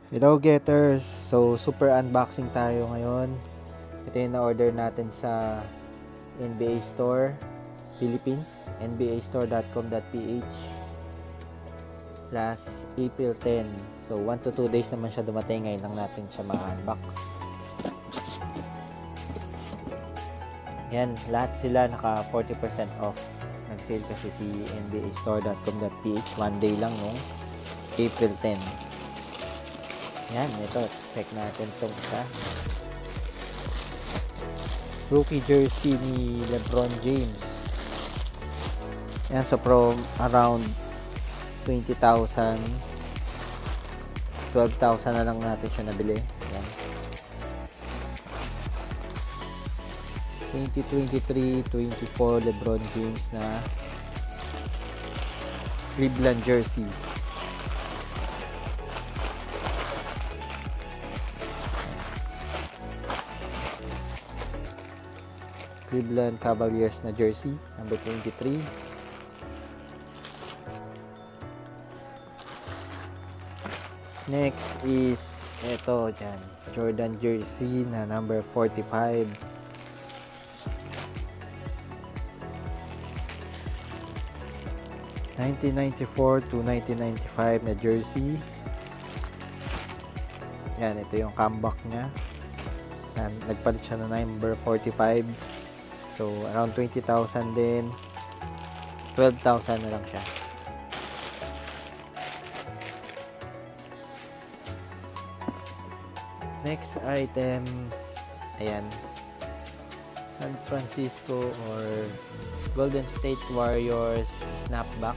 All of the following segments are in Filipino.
Hello Getters! So super unboxing tayo ngayon. Ito yung na-order natin sa NBA Store Philippines, nbastore.com.ph last April 10. So 1 to 2 days naman siya dumating, ngayon lang natin siya ma-unbox. Yan, lahat sila naka 40% off. Nag-sale kasi si nbastore.com.ph 1 day lang nung April 10. Yan, ito, check natin itong isa. Rookie jersey ni LeBron James. Yan, so from around 20,000, 12,000 na lang natin siya nabili. Yan. 2023-24 LeBron James na Cleveland jersey. Cleveland Cavaliers na jersey, number 23. Next is ito dyan, Jordan jersey na number 45. (1994 to 1995) na jersey. Yan, ito yung comeback niya. Yan, nagpalit siya na number 45. So, around 20,000 din. 12,000 na lang siya. Next item, ayan. San Francisco or Golden State Warriors Snapback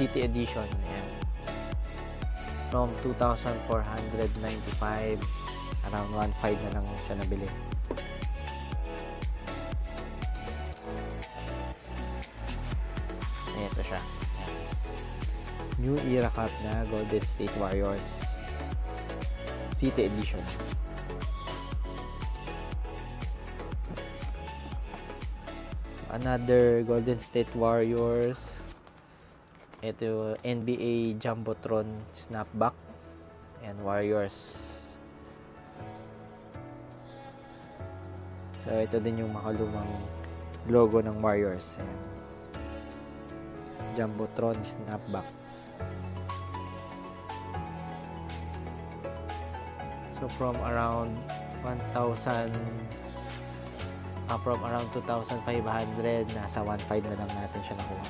City Edition. Ayan. From 2,495, around 1,500 na lang siya nabili. Ito siya. Ayan. New Era Cup na Golden State Warriors City Edition. Another Golden State Warriors. Ito NBA Jumbotron Snapback and Warriors. So ito din yung makalumang logo ng Warriors. Ayan. Jumbotron Snapback. So from around 1,000 from around 2,500, nasa 1,500 na lang natin siya nakuha.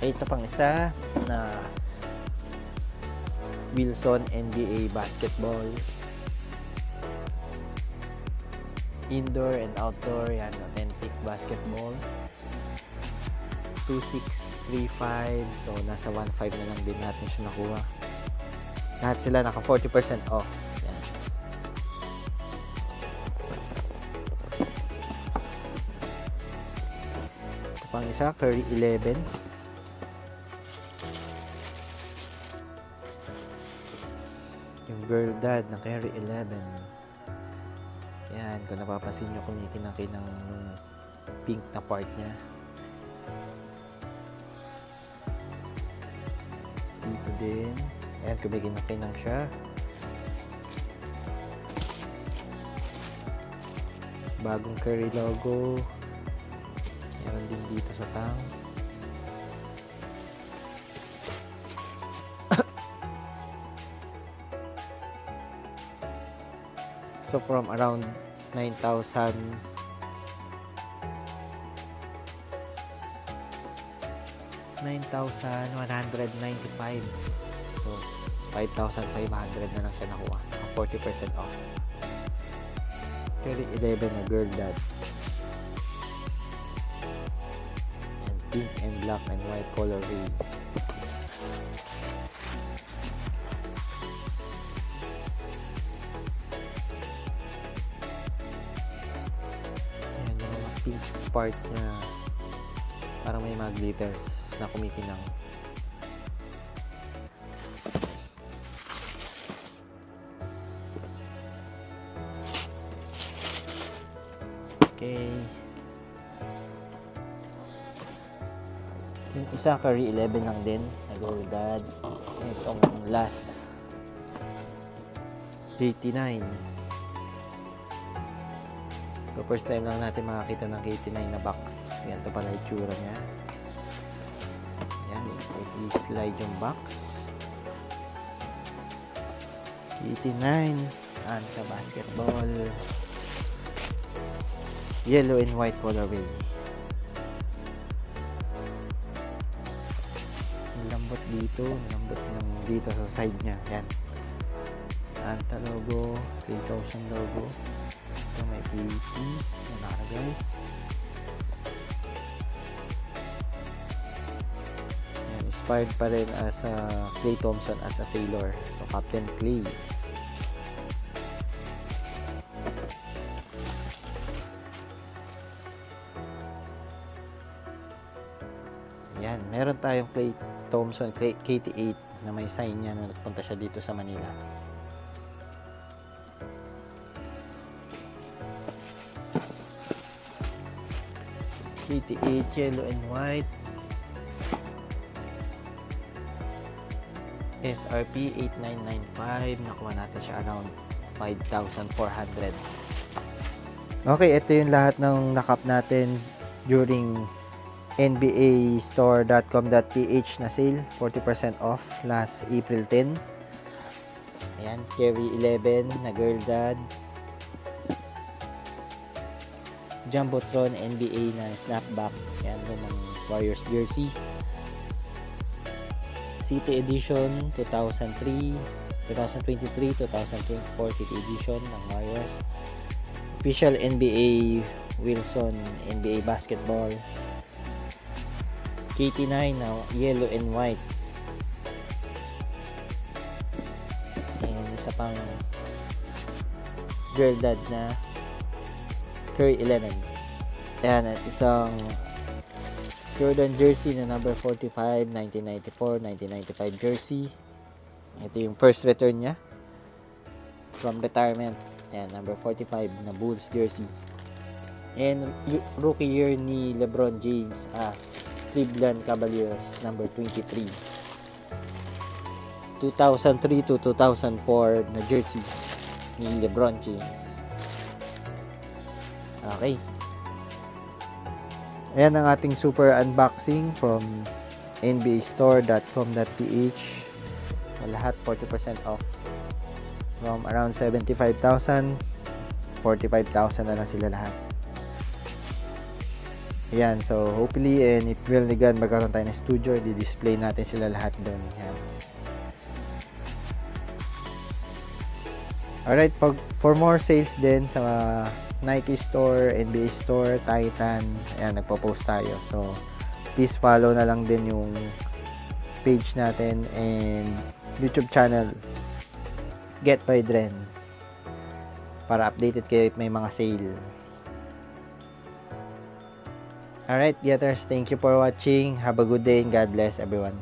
Ito pang isa na Wilson NBA Basketball. Indoor and outdoor, yan, authentic basketball. 2,635, so nasa 1,500 na lang din natin siya nakuha. Lahat sila naka 40% off. Yan. Ito pang isa, Curry 11. Yung girl dad na Curry 11. Yan, kung napapansin nyo, kumikinaki ng pink na part niya. Dito din. Ayan, kumikinaki siya. Bagong Curry logo. Meron din dito sa tang. So from around 9,000 9,195, so 5,500 na lang siya nakuha. 40% off. Curry 11 na girl dad. And pink and black and white colorway. Ayan yung mga pink part niya. Parang may mga glitters na kumikinang. Okay. Yung isa, Curry 11 lang din. Nag-ordered. Itong last, 89. So, first time lang natin makakita ng 89 na box. Ganito pala yung tsura niya. Yan, i-slide yung box. 89. Anta basketball. Yellow and white colorway. Lambot dito. Lambot ng dito sa side niya. Yan. Anta logo. 3,000 logo. Ito may PT. Nalagay. Yan. Inspired pa rin as Klay Thompson as a sailor. So, Captain Klay. Yan, meron tayong Klay Thompson KT8 na may sign niya na nagpunta siya dito sa Manila. KT8 yellow and white. SRP 8995. Nakuha natin siya around 5,400. Okay, ito yung lahat ng nakap natin during nbastore.com.ph na sale, 40% off last April 10. Ayan, Curry 11 na girl dad. Jumbotron NBA na snapback. Ayan, lumang Warriors jersey. City Edition 2023, 2024 City Edition ng Warriors. Official NBA Wilson NBA basketball. KT9 na yellow and white. And isa pang girl dad na Curry 11. Ayan, at isang Jordan jersey na number 45, 1994, 1995 jersey. Ito yung first return niya from retirement. Ayan, number 45 na Bulls jersey. And rookie year ni LeBron James as Cleveland Cavaliers, number 23. 2003 to 2004 na jersey ni LeBron James. Okay. Ayan ang ating super unboxing from nbastore.com.ph. So lahat 40% off. From around 75,000, 45,000 na lang sila lahat. Ayan, so hopefully and if will ni God magkaroon tayo ng studio, i-display natin sila lahat doon. Ayan. Alright, for more sales din sa Nike Store, NBA Store, Titan, ayan, nagpo-post tayo. So, please follow na lang din yung page natin and YouTube channel, Get by Dren, para updated kayo if may mga sale. Alright, Getters, thank you for watching. Have a good day and God bless everyone.